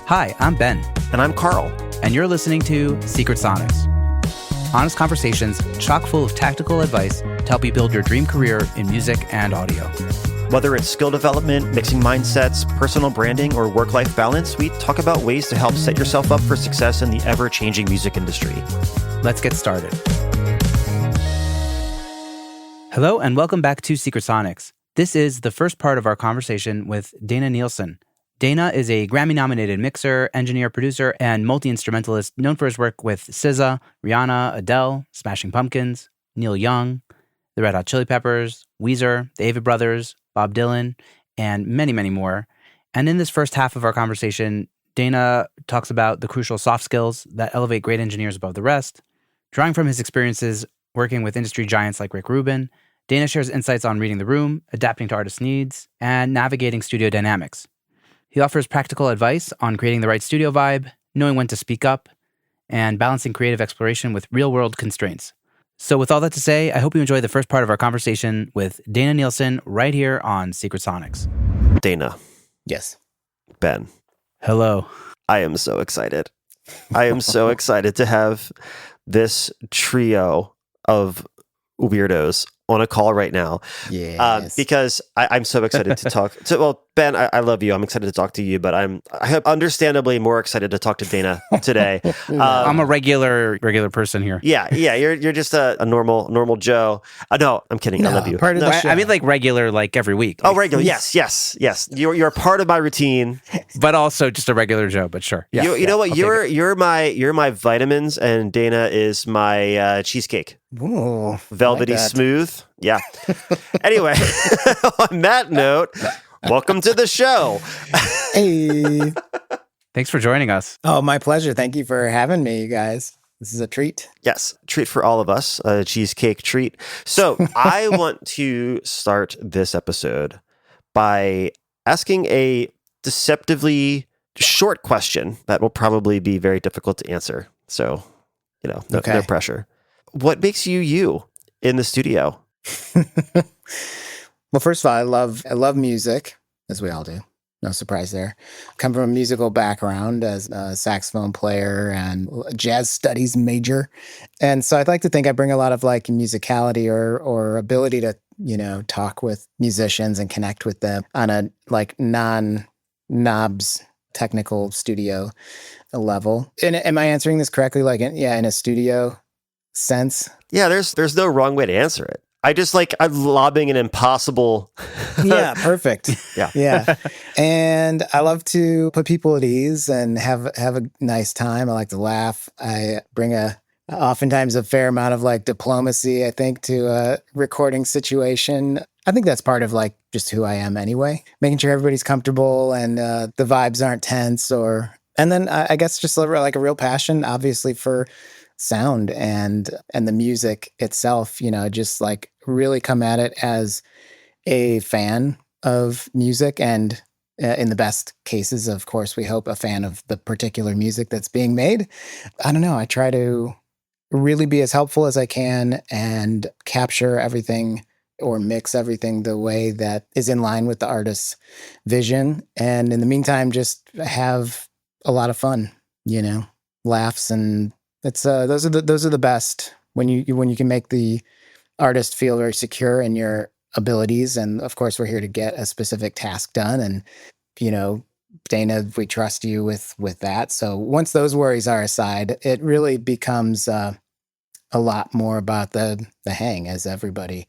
Hi, I'm Ben. And I'm Carl. And you're listening to Secret Sonics. Honest conversations chock full of tactical advice to help you build your dream career in music and audio. Whether it's skill development, mixing mindsets, personal branding, or work-life balance, we talk about ways to help set yourself up for success in the ever-changing music industry. Let's get started. Hello, and welcome back to Secret Sonics. This is the first part of our conversation with Dana Nielsen. Dana is a Grammy-nominated mixer, engineer, producer, and multi-instrumentalist known for his work with SZA, Rihanna, Adele, Smashing Pumpkins, Neil Young, the Red Hot Chili Peppers, Weezer, the Avett Brothers, Bob Dylan, and many, many more. And in this first half of our conversation, Dana talks about the crucial soft skills that elevate great engineers above the rest. Drawing from his experiences working with industry giants like Rick Rubin, Dana shares insights on reading the room, adapting to artists' needs, and navigating studio dynamics. He offers practical advice on creating the right studio vibe, knowing when to speak up, and balancing creative exploration with real-world constraints. So with all that to say, I hope you enjoy the first part of our conversation with Dana Nielsen right here on Secret Sonics. Dana. Yes. Ben. Hello. I am so excited. I am so excited to have this trio of weirdos on a call right now. Yes. Because I'm so excited to talk to, well, Ben, I love you. I'm excited to talk to you, but I'm understandably more excited to talk to Dana today. I'm a regular person here. Yeah. You're just a normal Joe. No, I'm kidding. I love you. Part of the show. I mean like regular, like every week. Oh, regular. Yes. You're a part of my routine, but also just a regular Joe, but sure. Yeah, you know what? You're my vitamins, and Dana is my cheesecake. Ooh, Velvety like smooth. Yeah. Anyway, on that note, welcome to the show. Hey. Thanks for joining us. Oh, my pleasure. Thank you for having me, you guys. This is a treat. Yes, treat for all of us, a cheesecake treat. So I want to start this episode by asking a deceptively short question that will probably be very difficult to answer. So, no pressure. What makes you you in the studio? Well, first of all, I love music, as we all do. No surprise there. Come from a musical background as a saxophone player and jazz studies major. And so I'd like to think I bring a lot of like musicality or ability to, talk with musicians and connect with them on a like non-knobs technical studio level. And am I answering this correctly? Like, in a studio sense? Yeah, there's no wrong way to answer it. I'm lobbing an impossible. Yeah, perfect. Yeah. And I love to put people at ease and have a nice time. I like to laugh. I bring oftentimes a fair amount of like diplomacy, I think, to a recording situation. I think that's part of like just who I am anyway. Making sure everybody's comfortable and the vibes aren't tense and then I guess just like a real passion, obviously, for sound and the music itself, just like really come at it as a fan of music and in the best cases, of course, we hope a fan of the particular music that's being made. I don't know. I try to really be as helpful as I can and capture everything or mix everything the way that is in line with the artist's vision. And in the meantime, just have a lot of fun, laughs, and it's those are the best when you can make the artist feel very secure in your abilities. And of course, we're here to get a specific task done. And Dana, we trust you with that. So once those worries are aside, it really becomes a lot more about the hang, as everybody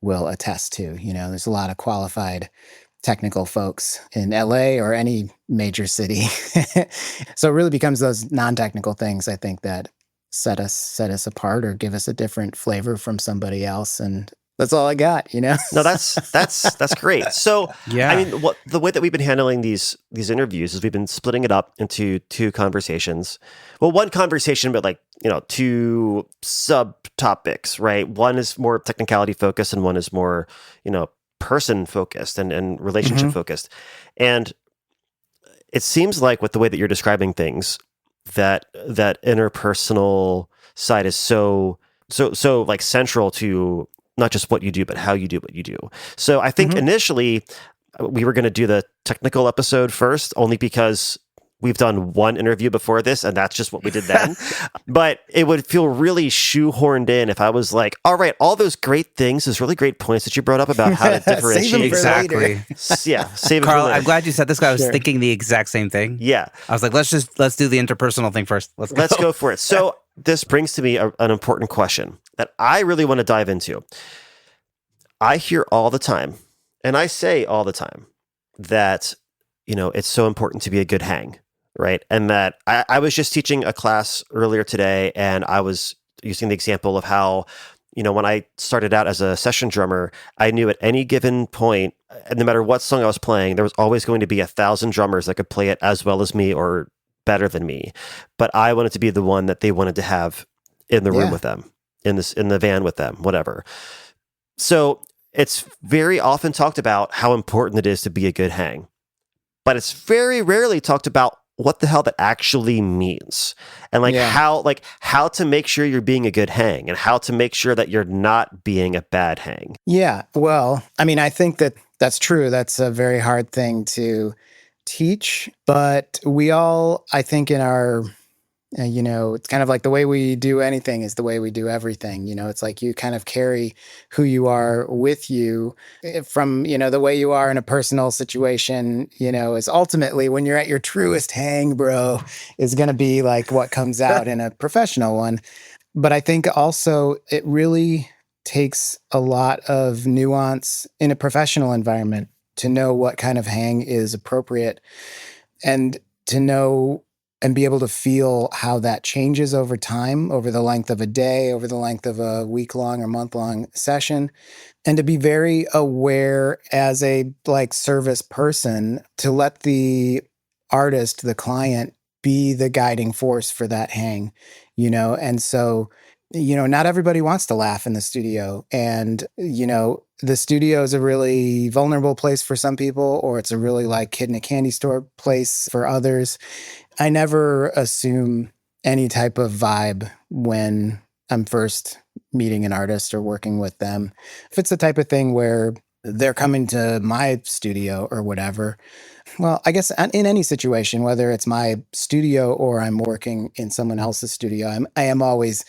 will attest to. There's a lot of qualified technical folks in LA or any major city. So it really becomes those non-technical things, I think, that set us apart or give us a different flavor from somebody else. And that's all I got, No, that's great. So, yeah. I mean, the way that we've been handling these interviews is we've been splitting it up into two conversations. Well, one conversation, but like, two subtopics, right? One is more technicality focused and one is more, person focused and relationship focused. And it seems like with the way that you're describing things, that interpersonal side is so like central to not just what you do, but how you do what you do. So I think initially we were going to do the technical episode first, only because we've done one interview before this, and that's just what we did then. But it would feel really shoehorned in if I was like, all right, all those great things, those really great points that you brought up about how to differentiate. Exactly. Yeah, save it Carl, for later. I'm glad you said this, because I was thinking the exact same thing. Yeah. I was like, let's do the interpersonal thing first. Let's go for it. So this brings to me an important question that I really want to dive into. I hear all the time, and I say all the time, that, it's so important to be a good hang, right? And that I was just teaching a class earlier today, and I was using the example of how, when I started out as a session drummer, I knew at any given point, no matter what song I was playing, there was always going to be 1,000 drummers that could play it as well as me or better than me. But I wanted to be the one that they wanted to have in the room with them, in the van with them, whatever. So it's very often talked about how important it is to be a good hang, but it's very rarely talked about what the hell that actually means, and how to make sure you're being a good hang, and how to make sure that you're not being a bad hang. Yeah. Well, I mean, I think that's true. That's a very hard thing to teach, but we all, I think, in our, it's kind of like the way we do anything is the way we do everything. It's like you kind of carry who you are with you from, the way you are in a personal situation, is ultimately when you're at your truest hang, bro, is going to be like what comes out in a professional one. But I think also it really takes a lot of nuance in a professional environment to know what kind of hang is appropriate, and to know and be able to feel how that changes over time, over the length of a day, over the length of a week-long or month-long session, and to be very aware as a service person to let the artist, the client, be the guiding force for that hang, and so, not everybody wants to laugh in the studio, and, the studio is a really vulnerable place for some people, or it's a really kid in a candy store place for others. I never assume any type of vibe when I'm first meeting an artist or working with them. If it's the type of thing where they're coming to my studio or whatever, well, I guess in any situation, whether it's my studio or I'm working in someone else's studio, I am always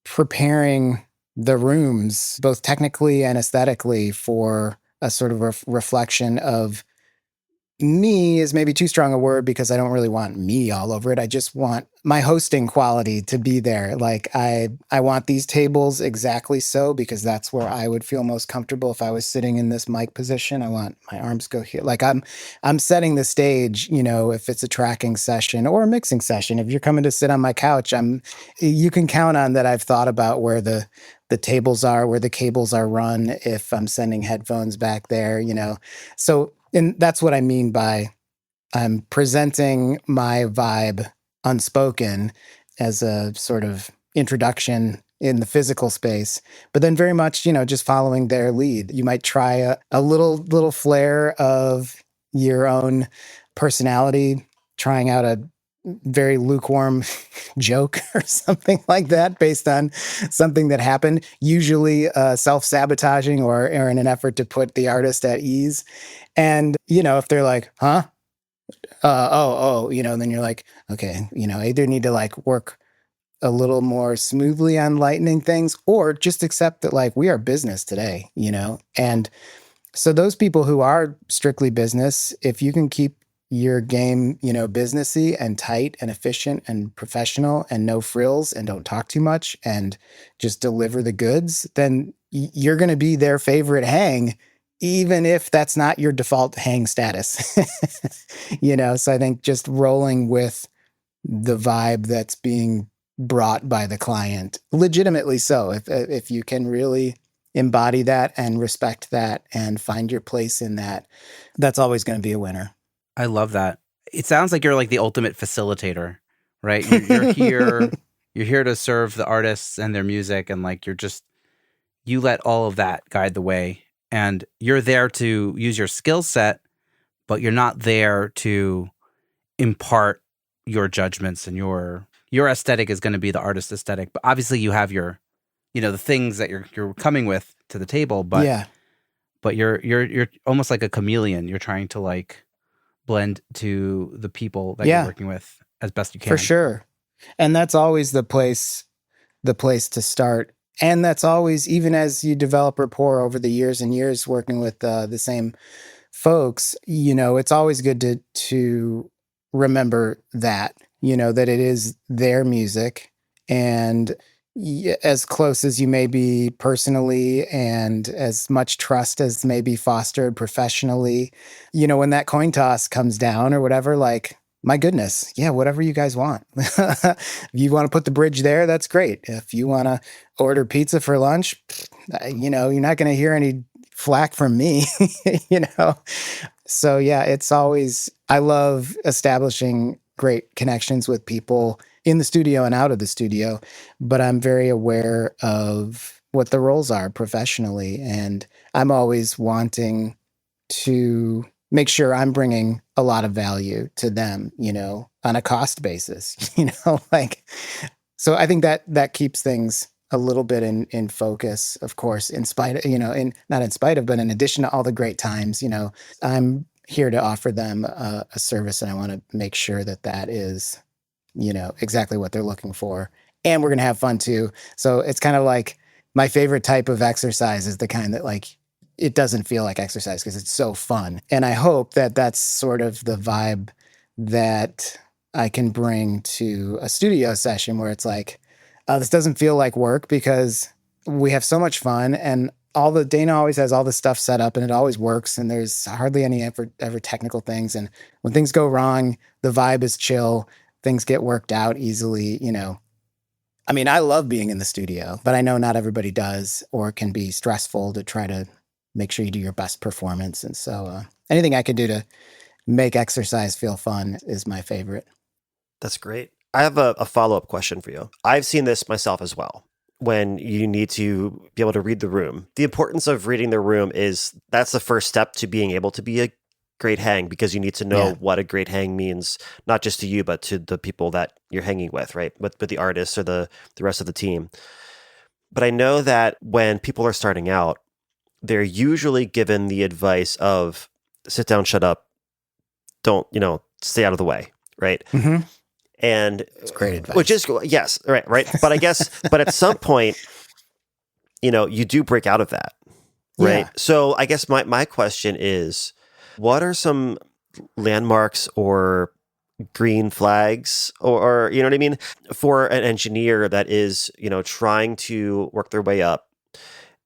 preparing the rooms, both technically and aesthetically, for a sort of reflection of me is maybe too strong a word, because I don't really want me all over it. I just want my hosting quality to be there. I want these tables exactly so, because that's where I would feel most comfortable if I was sitting in this mic position. I want my arms go here. I'm setting the stage, if it's a tracking session or a mixing session. If you're coming to sit on my couch, you can count on that I've thought about where the tables are, where the cables are run, if I'm sending headphones back there, So, and that's what I mean by I'm presenting my vibe unspoken as a sort of introduction in the physical space, but then very much, just following their lead. You might try a little flair of your own personality, trying out a very lukewarm joke or something like that based on something that happened, usually self-sabotaging or in an effort to put the artist at ease. And, if they're like, huh? Then you're like, okay, either need to work a little more smoothly on lightening things, or just accept that we are business today, And so those people who are strictly business, if you can keep your game, businessy and tight and efficient and professional and no frills and don't talk too much and just deliver the goods, then you're going to be their favorite hang, even if that's not your default hang status. So I think just rolling with the vibe that's being brought by the client, legitimately so, if you can really embody that and respect that and find your place in that, that's always going to be a winner. I love that. It sounds like you're the ultimate facilitator, right? You're here to serve the artists and their music, and you let all of that guide the way, and you're there to use your skill set, but you're not there to impart your judgments, and your aesthetic is going to be the artist's aesthetic. But obviously you have your, the things that you're coming with to the table, but yeah. But you're almost like a chameleon. You're trying to blend to the people that you're working with as best you can. For sure. And that's always the place to start. And that's always, even as you develop rapport over the years and years working with the same folks, it's always good to remember that, that it is their music, and as close as you may be personally and as much trust as may be fostered professionally, when that coin toss comes down or whatever, like, my goodness, yeah, whatever you guys want. If you want to put the bridge there, that's great. If you want to order pizza for lunch, you're not going to hear any flack from me, So yeah, it's always, I love establishing great connections with people in the studio and out of the studio, but I'm very aware of what the roles are professionally. And I'm always wanting to make sure I'm bringing a lot of value to them, on a cost basis, so I think that keeps things a little bit in focus, of course, in spite of, not in spite of, but in addition to all the great times, I'm here to offer them a service, and I want to make sure that is, exactly what they're looking for. And we're going to have fun too. So it's kind of like my favorite type of exercise is the kind that, like, it doesn't feel like exercise because it's so fun. And I hope that that's sort of the vibe that I can bring to a studio session where it's like, this doesn't feel like work because we have so much fun, and Dana always has all the stuff set up and it always works, and there's hardly any ever technical things. And when things go wrong, the vibe is chill. Things get worked out easily, I mean, I love being in the studio, but I know not everybody does, or it can be stressful to try to make sure you do your best performance. And so anything I can do to make exercise feel fun is my favorite. That's great. I have a follow-up question for you. I've seen this myself as well. When you need to be able to read the room, the importance of reading the room that's the first step to being able to be a great hang, because you need to know what a great hang means, not just to you, but to the people that you're hanging with, right? With the artists or the rest of the team. But I know that when people are starting out, they're usually given the advice of sit down, shut up, don't, stay out of the way, right? Mm-hmm. And it's great advice. Which is, yes, right. But I guess, but at some point, you do break out of that, right? Yeah. So I guess my question is, what are some landmarks or green flags or you know what I mean, for an engineer that is, trying to work their way up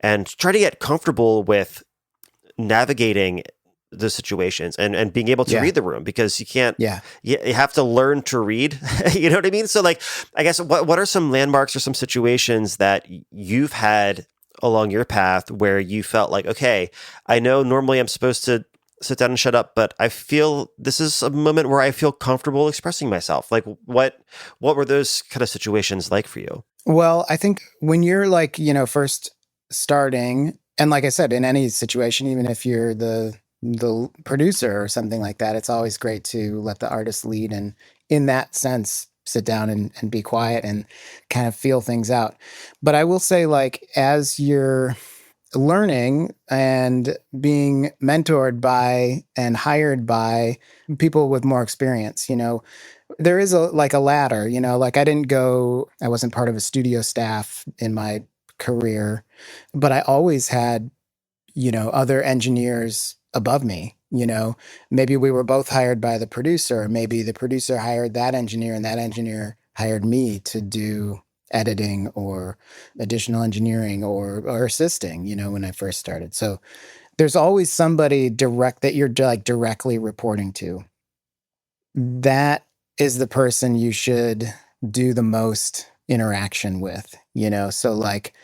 and try to get comfortable with navigating the situations and being able to read the room, because you can't, you have to learn to read, you know what I mean? So like, I guess what are some landmarks or some situations that you've had along your path where you felt like, okay, I know normally I'm supposed to sit down and shut up, but I feel this is a moment where I feel comfortable expressing myself. Like what were those kind of situations like for you? Well, I think when you're like, first starting, and like I said, in any situation, even if you're the producer or something like that, it's always great to let the artist lead, and in that sense, sit down and be quiet and kind of feel things out. But I will say, like, as you're learning and being mentored by and hired by people with more experience, there is a ladder, like I wasn't part of a studio staff in my career, but I always had, other engineers above me. Maybe we were both hired by the producer. Maybe the producer hired that engineer and that engineer hired me to do editing or additional engineering or assisting, when I first started. So there's always somebody that you're like directly reporting to. That is the person you should do the most interaction with, So like,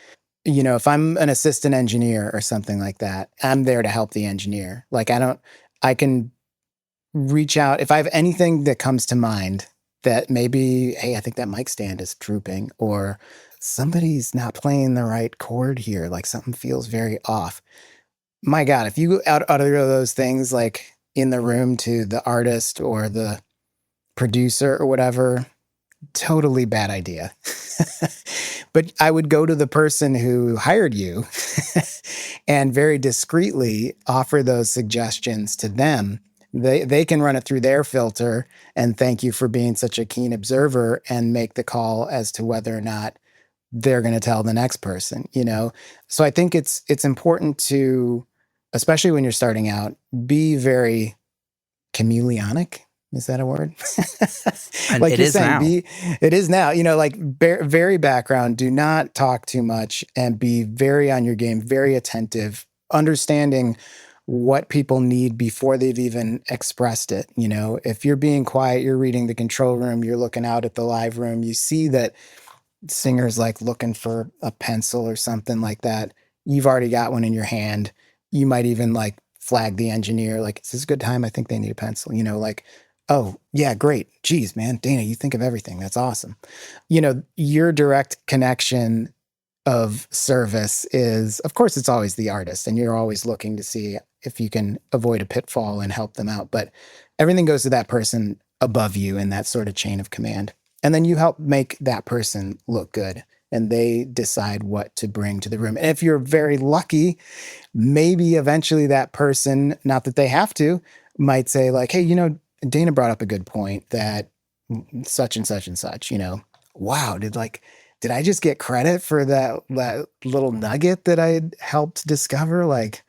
if I'm an assistant engineer or something like that, I'm there to help the engineer. Like I can reach out if I have anything that comes to mind that maybe, hey, I think that mic stand is drooping, or somebody's not playing the right chord here. Like something feels very off. My God, if you utter those things like in the room to the artist or the producer or whatever, totally bad idea. But I would go to the person who hired you and very discreetly offer those suggestions to them They can run it through their filter and thank you for being such a keen observer and make the call as to whether or not they're going to tell the next person, you know? So I think it's important to, especially when you're starting out, be very chameleonic. Is that a word? And Like it you're is saying, now. it is now, you know, like very background. Do not talk too much and be very on your game, very attentive, understanding what people need before they've even expressed it. You know, if you're being quiet, you're reading the control room, you're looking out at the live room, you see that singer's like looking for a pencil or something like that. You've already got one in your hand. You might even like flag the engineer, like, is this a good time? I think they need a pencil, you know, like, oh, yeah, great. Geez, man, Dana, you think of everything. That's awesome. You know, your direct connection of service is, of course, it's always the artist, and you're always looking to see if you can avoid a pitfall and help them out. But everything goes to that person above you in that sort of chain of command. And then you help make that person look good and they decide what to bring to the room. And if you're very lucky, maybe eventually that person, not that they have to, might say, like, hey, you know, Dana brought up a good point that such and such and such, you know, wow, did I just get credit for that little nugget that I helped discover? Like,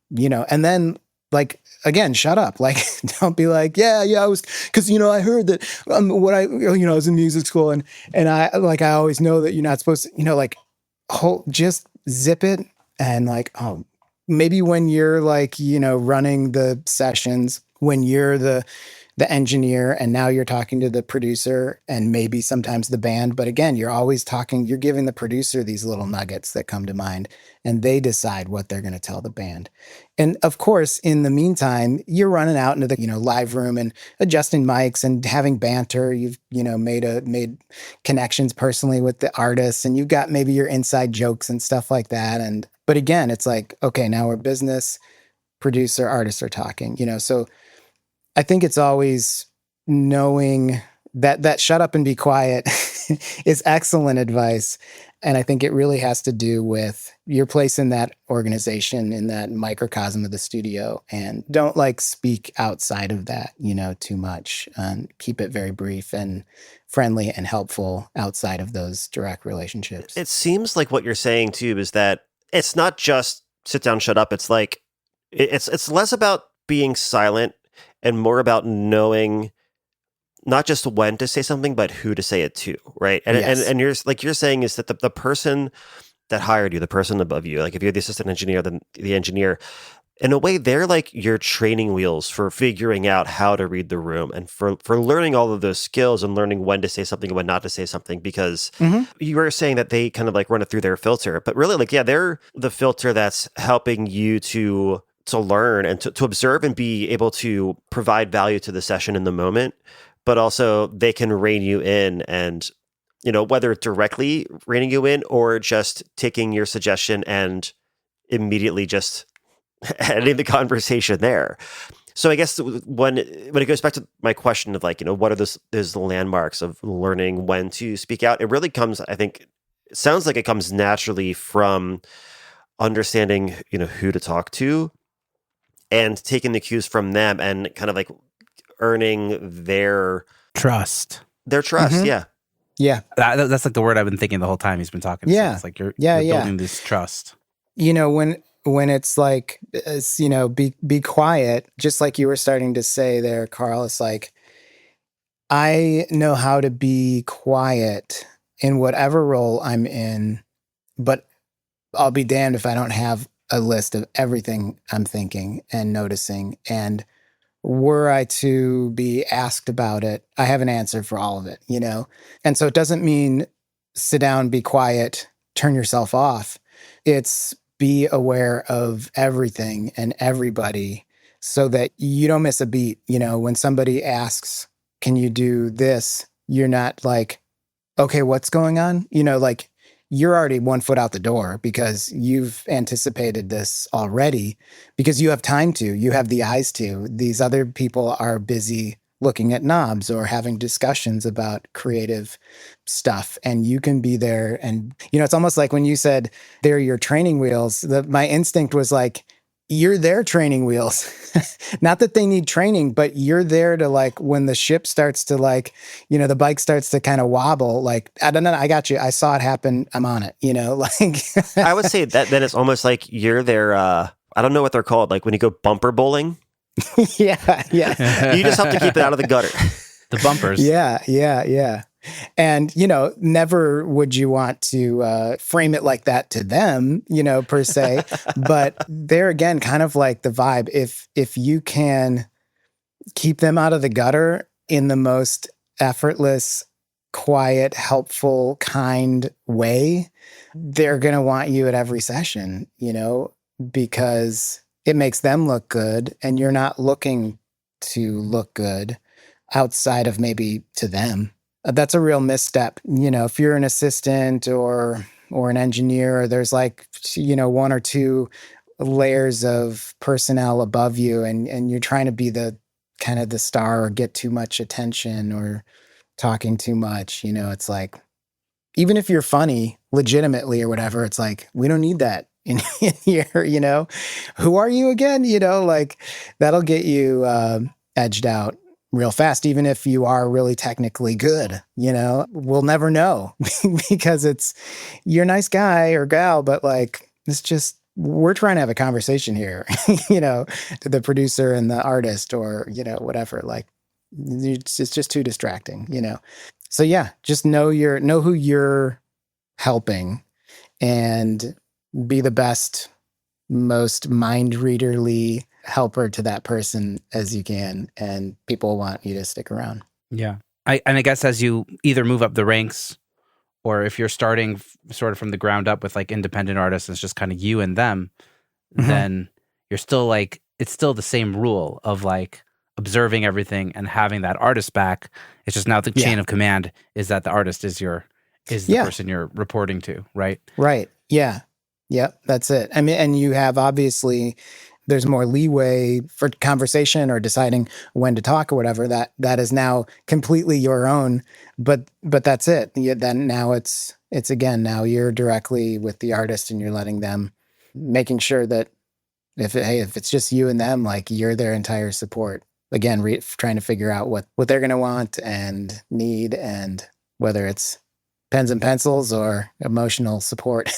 you know, and then like, again, shut up. Like, don't be like, yeah, I was, cause you know, I heard that I was in music school and I always know that you're not supposed to, you know, like just zip it. And like, oh, maybe when you're like, you know, running the sessions, when you're the engineer and now you're talking to the producer and maybe sometimes the band. But again, you're giving the producer these little nuggets that come to mind and they decide what they're going to tell the band. And of course, in the meantime, you're running out into the, you know, live room and adjusting mics and having banter. You've, you know, made connections personally with the artists and you've got maybe your inside jokes and stuff like that. But again, it's like, okay, now we're business, producer, artists are talking, you know, so I think it's always knowing that shut up and be quiet is excellent advice. And I think it really has to do with your place in that organization, in that microcosm of the studio. And don't like speak outside of that, you know, too much. And keep it very brief and friendly and helpful outside of those direct relationships. It seems like what you're saying too is that it's not just sit down, shut up. It's like it's less about being silent and more about knowing not just when to say something, but who to say it to, right? And Yes. and you're saying is that the person that hired you, the person above you, like if you're the assistant engineer, then the engineer, in a way, they're like your training wheels for figuring out how to read the room and for learning all of those skills and learning when to say something and when not to say something. Because you were saying that they kind of like run it through their filter, but really, like, yeah, they're the filter that's helping you to learn and to observe and be able to provide value to the session in the moment, but also they can rein you in and, you know, whether directly reining you in or just taking your suggestion and immediately just ending the conversation there. So I guess when it goes back to my question of like, you know, what are the landmarks of learning when to speak out? It really comes, I think, it sounds like it comes naturally from understanding, you know, who to talk to and taking the cues from them and kind of like earning their Trust. Yeah. Yeah. That's like the word I've been thinking the whole time he's been talking. Yeah. So it's like you're Yeah. building this trust. You know, when it's like, you know, be quiet, just like you were starting to say there, Carl, it's like, I know how to be quiet in whatever role I'm in, but I'll be damned if I don't have a list of everything I'm thinking and noticing. And were I to be asked about it, I have an answer for all of it, you know? And so it doesn't mean sit down, be quiet, turn yourself off. It's be aware of everything and everybody so that you don't miss a beat. You know, when somebody asks, can you do this? You're not like, okay, what's going on? You know, like you're already 1 foot out the door because you've anticipated this already because you have time to, you have the eyes to. These other people are busy looking at knobs or having discussions about creative stuff. And you can be there. And, you know, it's almost like when you said they're your training wheels, my instinct was like, you're their training wheels. Not that they need training, but you're there to like, when the ship starts to like, the bike starts to kind of wobble, like, I don't know, I got you. I saw it happen. I'm on it, like. I would say that then it's almost like you're their, I don't know what they're called. Like when you go bumper bowling. Yeah. You just have to keep it out of the gutter. The bumpers. Yeah. And, never would you want to frame it like that to them, per se. But there again, kind of like the vibe, if you can keep them out of the gutter in the most effortless, quiet, helpful, kind way, they're going to want you at every session, because it makes them look good and you're not looking to look good outside of maybe to them. That's a real misstep. If you're an assistant or an engineer, there's like, one or two layers of personnel above you and you're trying to be the kind of the star or get too much attention or talking too much, it's like, even if you're funny legitimately or whatever, it's like, we don't need that in here, who are you again? Like that'll get you edged out real fast, even if you are really technically good, we'll never know because you're a nice guy or gal, but like, it's just, we're trying to have a conversation here, to the producer and the artist or, whatever, like it's just too distracting, So yeah, just know who you're helping and be the best, most mind readerly helper to that person as you can, and people want you to stick around. Yeah. I guess as you either move up the ranks or if you're starting sort of from the ground up with like independent artists, it's just kind of you and them, then you're still like, it's still the same rule of like observing everything and having that artist back. It's just now the chain of command is that the artist is the person you're reporting to, right? Right. Yeah. Yep. That's it. I mean, and you have obviously, there's more leeway for conversation or deciding when to talk or whatever. That is now completely your own. But that's it. Then now it's again, now you're directly with the artist and you're letting them, making sure that if it's just you and them, like you're their entire support. Again, trying to figure out what they're going to want and need, and whether it's pens and pencils or emotional support.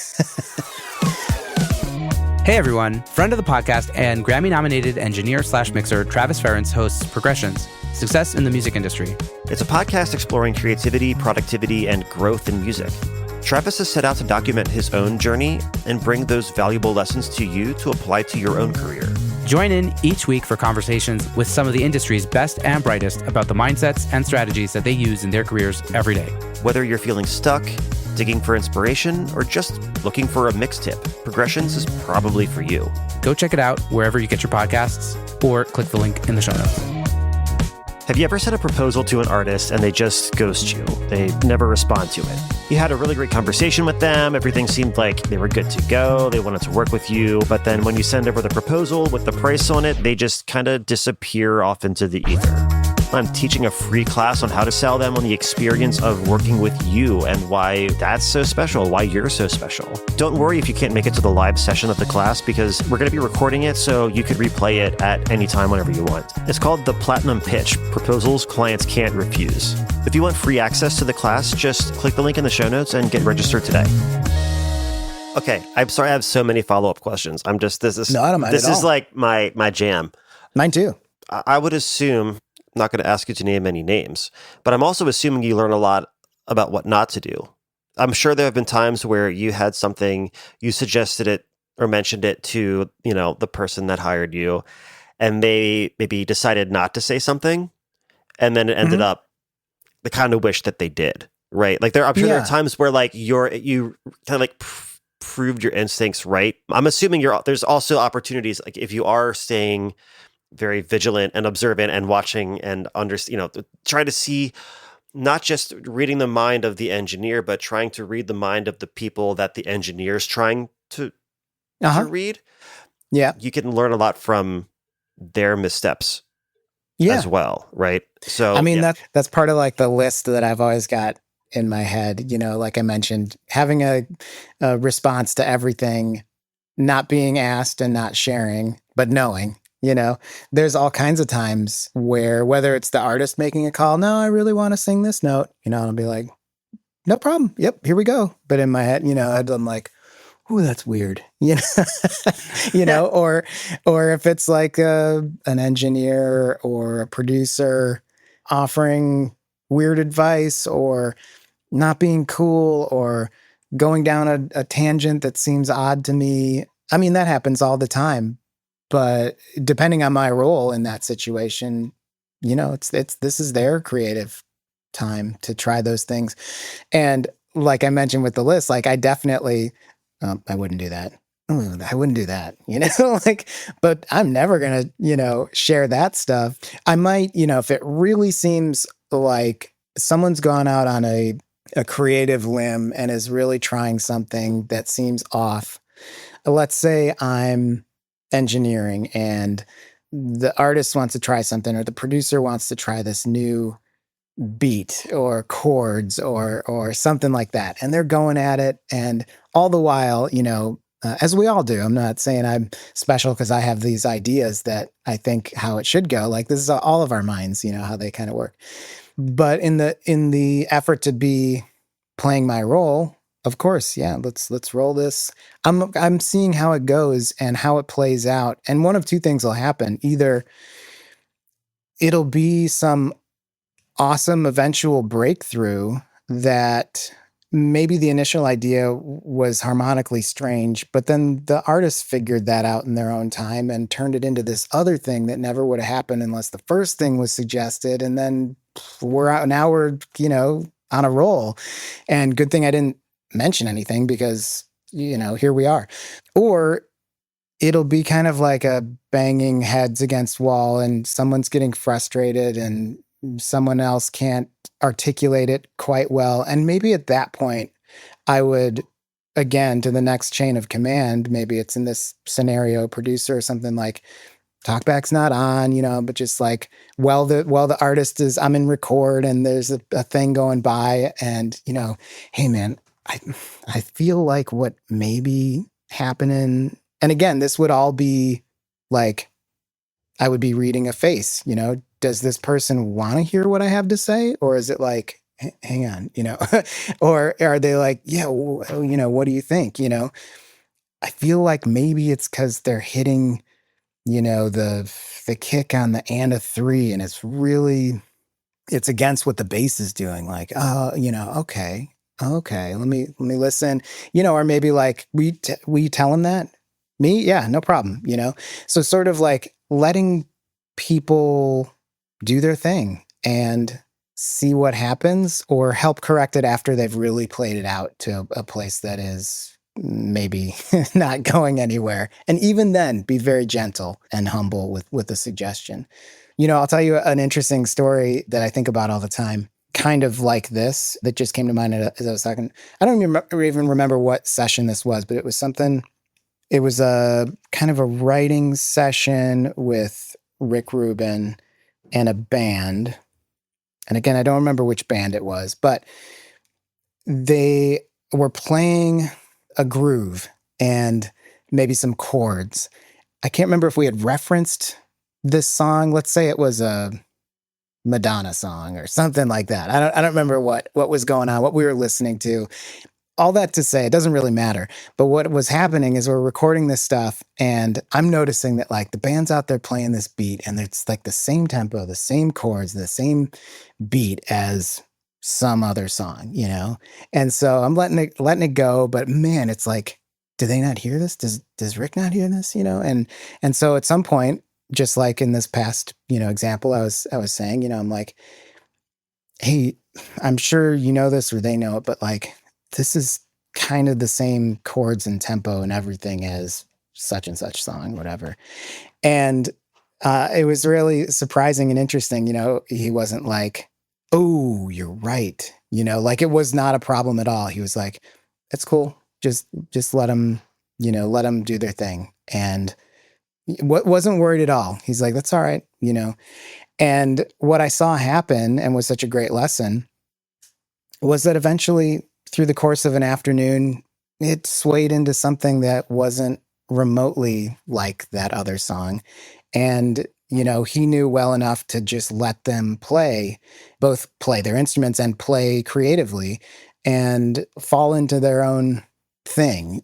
Hey everyone, friend of the podcast and Grammy-nominated engineer/mixer Travis Ferentz hosts Progressions, Success in the Music Industry. It's a podcast exploring creativity, productivity, and growth in music. Travis has set out to document his own journey and bring those valuable lessons to you to apply to your own career. Join in each week for conversations with some of the industry's best and brightest about the mindsets and strategies that they use in their careers every day. Whether you're feeling stuck, digging for inspiration, or just looking for a mix tip, Progressions is probably for you. Go check it out wherever you get your podcasts or click the link in the show notes. Have you ever sent a proposal to an artist and they just ghost you? They never respond to it. You had a really great conversation with them. Everything seemed like they were good to go. They wanted to work with you. But then when you send over the proposal with the price on it, they just kind of disappear off into the ether. I'm teaching a free class on how to sell them on the experience of working with you and why that's so special, why you're so special. Don't worry if you can't make it to the live session of the class, because we're going to be recording it so you could replay it at any time whenever you want. It's called the Platinum Pitch, Proposals Clients Can't Refuse. If you want free access to the class, just click the link in the show notes and get registered today. Okay, I'm sorry I have so many follow-up questions. This is like my jam. Mine too. I would assume, I'm not going to ask you to name any names, but I'm also assuming you learn a lot about what not to do. I'm sure there have been times where you had something, you suggested it or mentioned it to, the person that hired you, and they maybe decided not to say something, and then it ended up the kind of wish that they did, right? Like I'm sure there are times where like you kind of like proved your instincts right. I'm assuming there's also opportunities, like if you are staying very vigilant and observant and watching and try to see, not just reading the mind of the engineer, but trying to read the mind of the people that the engineer is trying to read. Yeah. You can learn a lot from their missteps as well, right? So I mean, that's part of like the list that I've always got in my head, like I mentioned, having a response to everything not being asked and not sharing, but knowing. There's all kinds of times where, whether it's the artist making a call, no, I really want to sing this note, I'll be like, no problem. Yep, here we go. But in my head, I'm like, ooh, that's weird. Or if it's like an engineer or a producer offering weird advice or not being cool or going down a tangent that seems odd to me. I mean, that happens all the time. But depending on my role in that situation, this is their creative time to try those things. And like I mentioned with the list, like I definitely, I wouldn't do that. I wouldn't do that, but I'm never going to, share that stuff. I might, if it really seems like someone's gone out on a creative limb and is really trying something that seems off. Let's say I'm engineering and the artist wants to try something or the producer wants to try this new beat or chords or something like that. And they're going at it. And all the while, as we all do, I'm not saying I'm special because I have these ideas that I think how it should go. Like this is all of our minds, how they kind of work. But in the effort to be playing my role, of course, yeah, let's roll this. I'm seeing how it goes and how it plays out. And one of two things will happen. Either it'll be some awesome eventual breakthrough that maybe the initial idea was harmonically strange, but then the artist figured that out in their own time and turned it into this other thing that never would have happened unless the first thing was suggested. And then we're out now, we're, on a roll. And good thing I didn't mention anything because, here we are. Or it'll be kind of like a banging heads against wall and someone's getting frustrated and someone else can't articulate it quite well. And maybe at that point, I would, again, to the next chain of command, maybe it's in this scenario, producer or something like, talkback's not on, but just like, while the artist is, I'm in record and there's a thing going by and, hey man, I feel like what may be happening. And again, this would all be like, I would be reading a face, does this person want to hear what I have to say? Or is it like, hang on, or are they like, yeah, what do you think? I feel like maybe it's because they're hitting, the kick on the and a 3 and it's against what the bass is doing. Like, okay, let me listen, or maybe like, we tell them that? Me? Yeah, no problem, So sort of like letting people do their thing and see what happens or help correct it after they've really played it out to a place that is maybe not going anywhere. And even then, be very gentle and humble with the suggestion. I'll tell you an interesting story that I think about all the time, kind of like this, that just came to mind as I was talking. I don't even remember what session this was, but it was something. It was a kind of a writing session with Rick Rubin and a band. And again, I don't remember which band it was, but they were playing a groove and maybe some chords. I can't remember if we had referenced this song. Let's say it was a Madonna song or something like that. I don't remember what was going on, what we were listening to. All that to say, it doesn't really matter. But what was happening is we're recording this stuff and I'm noticing that like the band's out there playing this beat and it's like the same tempo, the same chords, the same beat as some other song, And so I'm letting it go, but man, it's like, do they not hear this? Does Rick not hear this? And so at some point, just like in this past, example I was saying, I'm like, hey, I'm sure you know this or they know it, but like, this is kind of the same chords and tempo and everything as such and such song, whatever. And it was really surprising and interesting. He wasn't like, oh, you're right. Like it was not a problem at all. He was like, it's cool. Just let them, let them do their thing. And wasn't worried at all. He's like, that's all right. And what I saw happen and was such a great lesson was that eventually through the course of an afternoon, it swayed into something that wasn't remotely like that other song. And, he knew well enough to just let them both play their instruments and play creatively and fall into their own thing,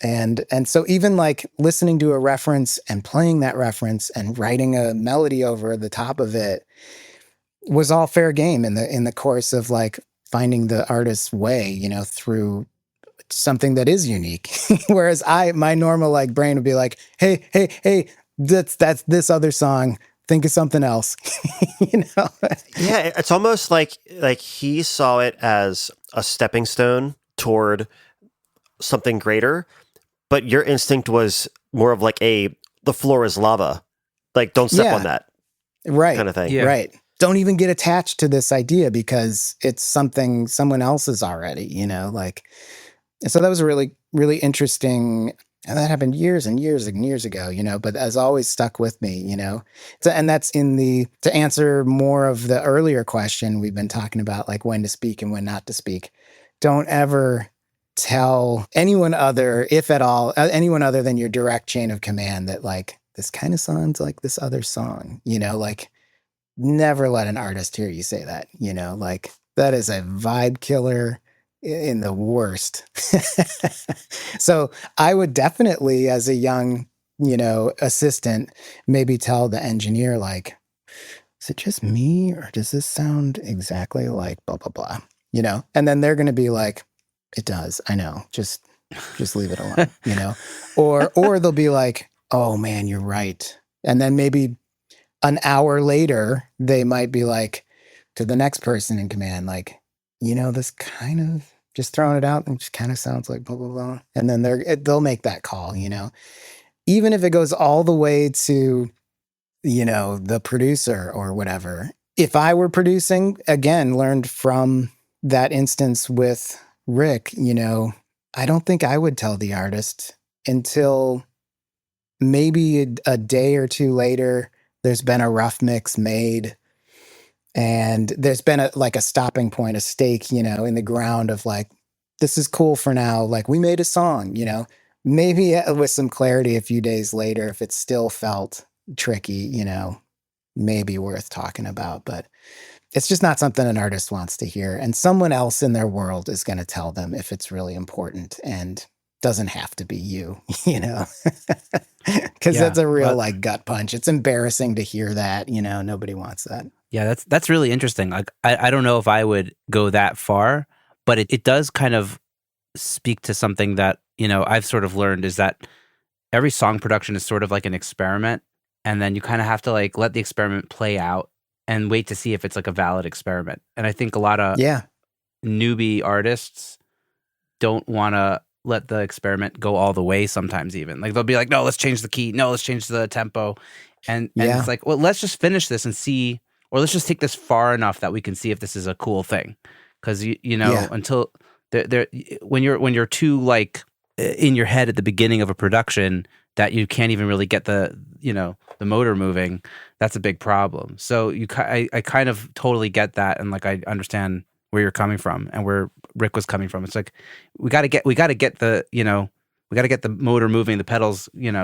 And so even like listening to a reference and playing that reference and writing a melody over the top of it was all fair game in the course of like finding the artist's way, through something that is unique. Whereas my normal like brain would be like, hey, that's this other song. Think of something else. Yeah, it's almost like he saw it as a stepping stone toward something greater, but your instinct was more of like the floor is lava. Like, don't step on that. Right. Kind of thing. Yeah. Right. Don't even get attached to this idea because it's something someone else is already, like. And so that was a really, really interesting, and that happened years and years and years ago, but has always stuck with me, So, and that's to answer more of the earlier question we've been talking about, like when to speak and when not to speak. Don't ever tell anyone other, if at all, anyone other than your direct chain of command that like, this kind of sounds like this other song, like never let an artist hear you say that, like that is a vibe killer in the worst. So I would definitely, as a young, assistant, maybe tell the engineer, like, is it just me or does this sound exactly like blah, blah, blah, and then they're going to be like, it does. I know. Just leave it alone, or they'll be like, oh man, you're right. And then maybe an hour later, they might be like to the next person in command, like, this kind of just throwing it out and just kind of sounds like blah, blah, blah. And then they'll make that call, even if it goes all the way to, the producer or whatever. If I were producing, again, learned from that instance with Rick, I don't think I would tell the artist until maybe a day or two later. There's been a rough mix made and there's been a stopping point, a stake, in the ground of like, this is cool for now. Like we made a song, maybe with some clarity a few days later, if it still felt tricky, maybe worth talking about, but it's just not something an artist wants to hear. And someone else in their world is going to tell them if it's really important and doesn't have to be you, because that's a real like gut punch. It's embarrassing to hear that, nobody wants that. Yeah, that's really interesting. Like I don't know if I would go that far, but it does kind of speak to something that, I've sort of learned is that every song production is sort of like an experiment. And then you kind of have to like let the experiment play out and wait to see if it's like a valid experiment. And I think a lot of newbie artists don't want to let the experiment go all the way sometimes even. Like they'll be like, no, let's change the key. No, let's change the tempo. And it's like, well, let's just finish this and see, or let's just take this far enough that we can see if this is a cool thing. Because, until when you're too like in your head at the beginning of a production that you can't even really get the motor moving, that's a big problem. So I kind of totally get that. And like, I understand where you're coming from and where Rick was coming from. It's like, we got to get the, we got to get the motor moving, the pedals, going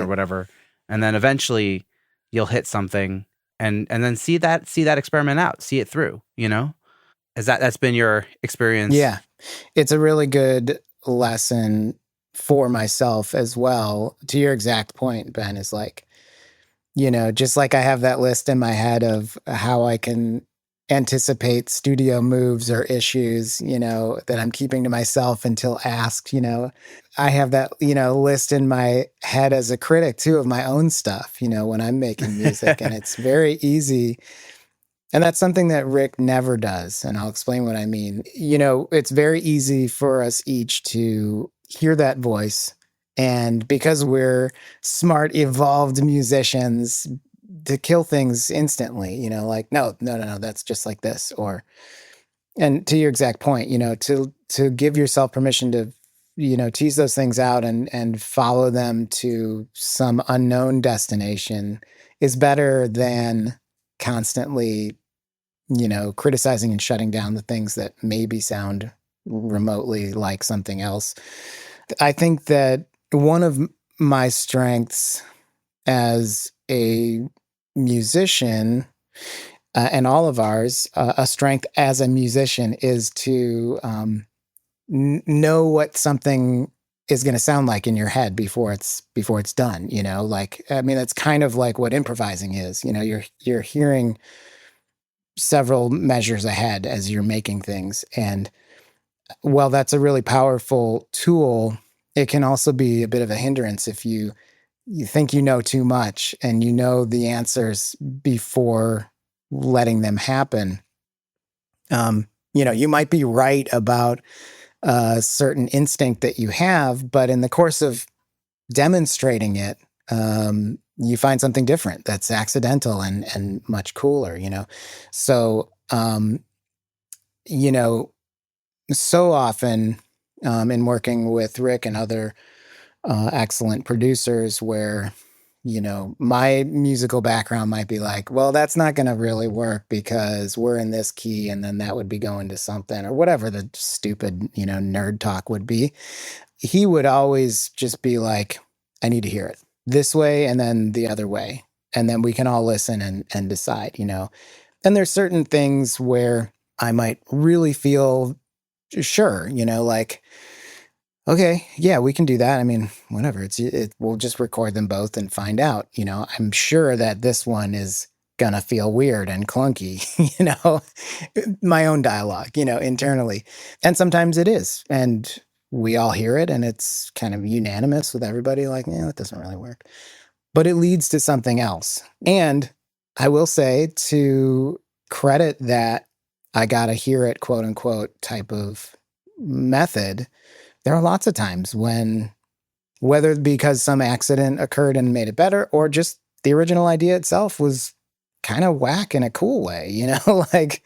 or whatever. And then eventually you'll hit something and then see that experiment out, see it through, that's been your experience. Yeah. It's a really good lesson for myself as well. To your exact point, Ben, is like, just like I have that list in my head of how I can anticipate studio moves or issues, that I'm keeping to myself until asked, I have that, list in my head as a critic too of my own stuff, when I'm making music and it's very easy. And that's something that Rick never does. And I'll explain what I mean. It's very easy for us each to hear that voice. And because we're smart, evolved musicians, to kill things instantly, like, no, that's just like this. And to your exact point, to give yourself permission to, tease those things out and follow them to some unknown destination is better than constantly, criticizing and shutting down the things that maybe sound remotely like something else. I think that one of my strengths as a musician, and all of ours, a strength as a musician is to know what something is going to sound like in your head before it's done. Like, I mean, that's kind of like what improvising is. You're hearing several measures ahead as you're making things, and while that's a really powerful tool, it can also be a bit of a hindrance if you think you know too much and you know the answers before letting them happen. You might be right about a certain instinct that you have, but in the course of demonstrating it, you find something different that's accidental and much cooler, So, so often in working with Rick and other excellent producers where, my musical background might be like, well, that's not going to really work because we're in this key and then that would be going to something or whatever the stupid, nerd talk would be. He would always just be like, I need to hear it this way and then the other way. And then we can all listen and decide, And there's certain things where I might really feel sure, like, okay, yeah, we can do that. I mean, whatever. We'll just record them both and find out. I'm sure that this one is gonna feel weird and clunky. My own dialogue, internally, and sometimes it is, and we all hear it, and it's kind of unanimous with everybody. Like, yeah, that doesn't really work, but it leads to something else. And I will say, to credit that I gotta hear it, quote unquote, type of method. There are lots of times when, whether because some accident occurred and made it better, or just the original idea itself was kind of whack in a cool way, like,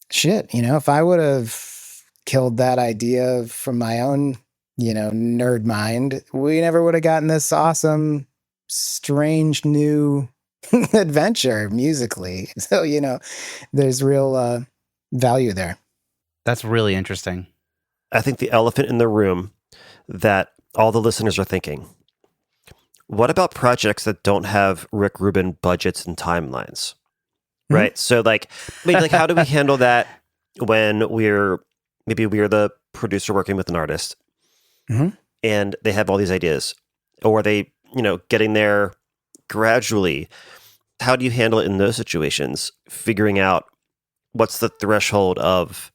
shit, if I would have killed that idea from my own, nerd mind, we never would have gotten this awesome, strange new adventure musically. So, there's real value there. That's really interesting. I think the elephant in the room that all the listeners are thinking, what about projects that don't have Rick Rubin budgets and timelines? Mm-hmm. Right? So like how do we handle that when we're the producer working with an artist, mm-hmm. and they have all these ideas, or they, getting there gradually? How do you handle it in those situations? Figuring out what's the threshold of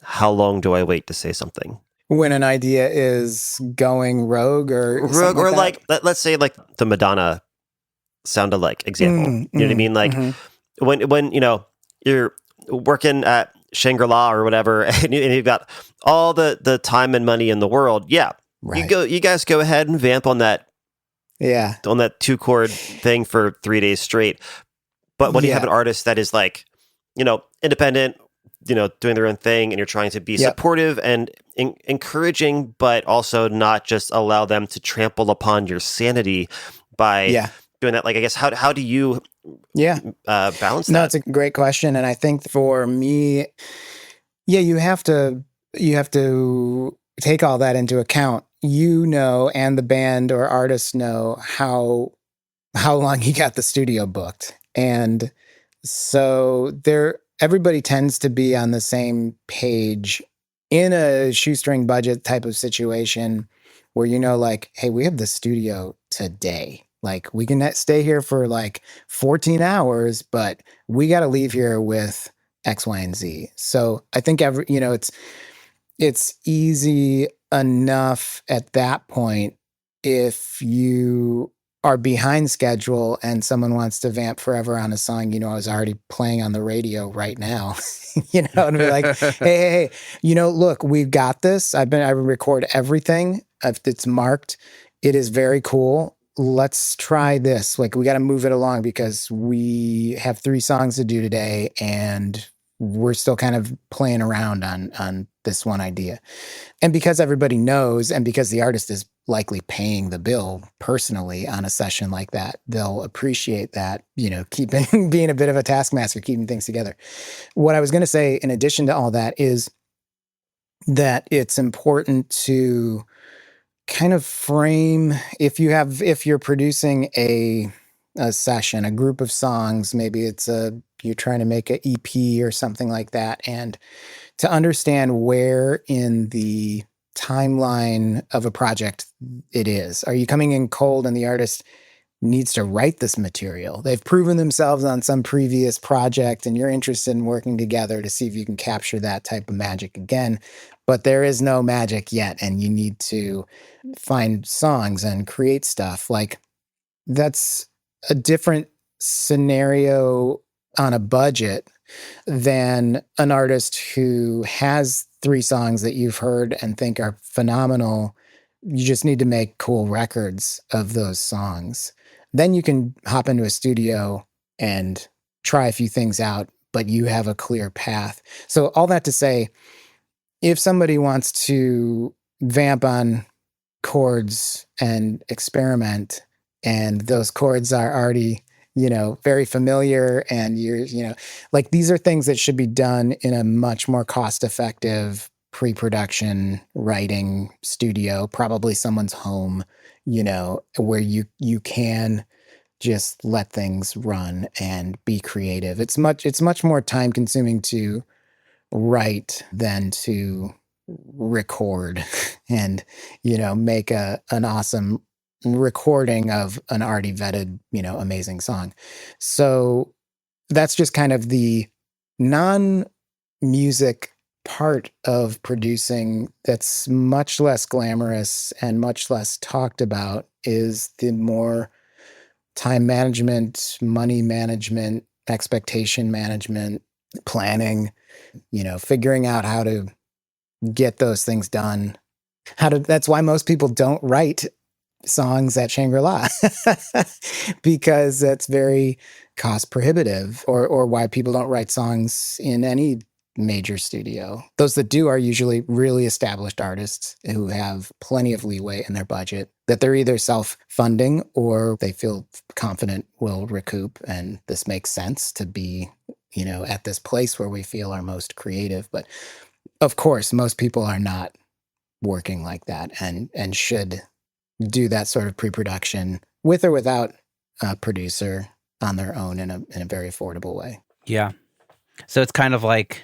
how long do I wait to say something? When an idea is going rogue or like let's say like the Madonna sound-alike example. You know what I mean? Like mm-hmm. when you're working at Shangri-La or whatever, and you've got all the time and money in the world. Yeah, right. You guys go ahead and vamp on that. Yeah, on that 2-chord thing for 3 days straight. But when you have an artist that is like, independent, doing their own thing, and you're trying to be supportive and encouraging, but also not just allow them to trample upon your sanity by doing that. Like, I guess, how do you balance that? No, it's a great question. And I think for me, you have to take all that into account, and the band or artists know how long you got the studio booked. And so everybody tends to be on the same page in a shoestring budget type of situation where, like, hey, we have the studio today. Like, we can stay here for like 14 hours, but we got to leave here with X, Y, and Z. So I think it's easy enough at that point if you are behind schedule and someone wants to vamp forever on a song, I was already playing on the radio right now, and be like, hey, look, we've got this. I record everything. It's marked. It is very cool. Let's try this. Like, we got to move it along because we have 3 songs to do today and we're still kind of playing around on this one idea. And because everybody knows, and because the artist is likely paying the bill personally on a session like that, they'll appreciate that, keeping being a bit of a taskmaster, keeping things together. What I was going to say in addition to all that is that it's important to kind of frame, if you're producing a session, a group of songs, maybe you're trying to make an EP or something like that, and to understand where in the timeline of a project it is. Are you coming in cold and the artist needs to write this material? They've proven themselves on some previous project and you're interested in working together to see if you can capture that type of magic again. But there is no magic yet, and you need to find songs and create stuff. Like, that's a different scenario on a budget than an artist who has 3 songs that you've heard and think are phenomenal. You just need to make cool records of those songs. Then you can hop into a studio and try a few things out, but you have a clear path. So all that to say, if somebody wants to vamp on chords and experiment, and those chords are already, very familiar, and like, these are things that should be done in a much more cost-effective pre-production writing studio, probably someone's home, where you can just let things run and be creative. It's much more time consuming to write than to record and, make an awesome recording of an already vetted, amazing song. So that's just kind of the non-music part of producing that's much less glamorous and much less talked about, is the more time management, money management, expectation management, planning, figuring out how to get those things done. That's why most people don't write songs at Shangri-La because that's very cost prohibitive, or why people don't write songs in any major studio. Those that do are usually really established artists who have plenty of leeway in their budget that they're either self-funding or they feel confident will recoup, and this makes sense to be, at this place where we feel our most creative. But of course, most people are not working like that, and should do that sort of pre-production with or without a producer on their own in a very affordable way. Yeah. So it's kind of like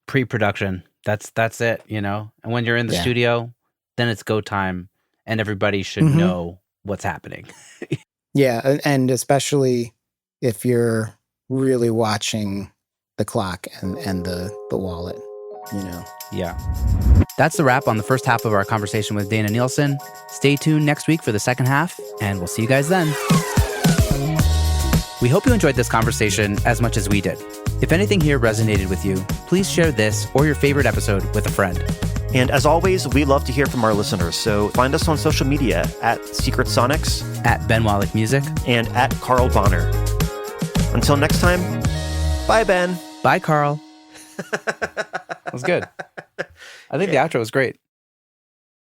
pre-production. That's it, And when you're in the studio, then it's go time, and everybody should know what's happening. Yeah, and especially if you're really watching the clock and the wallet, Yeah. That's the wrap on the first half of our conversation with Dana Nielsen. Stay tuned next week for the second half, and we'll see you guys then. We hope you enjoyed this conversation as much as we did. If anything here resonated with you, please share this or your favorite episode with a friend. And as always, we love to hear from our listeners, so find us on social media at Secret Sonics, at Ben Wallach Music, and at Carl Bonner. Until next time, bye, Ben. Bye, Carl. That was good. I think the outro was great.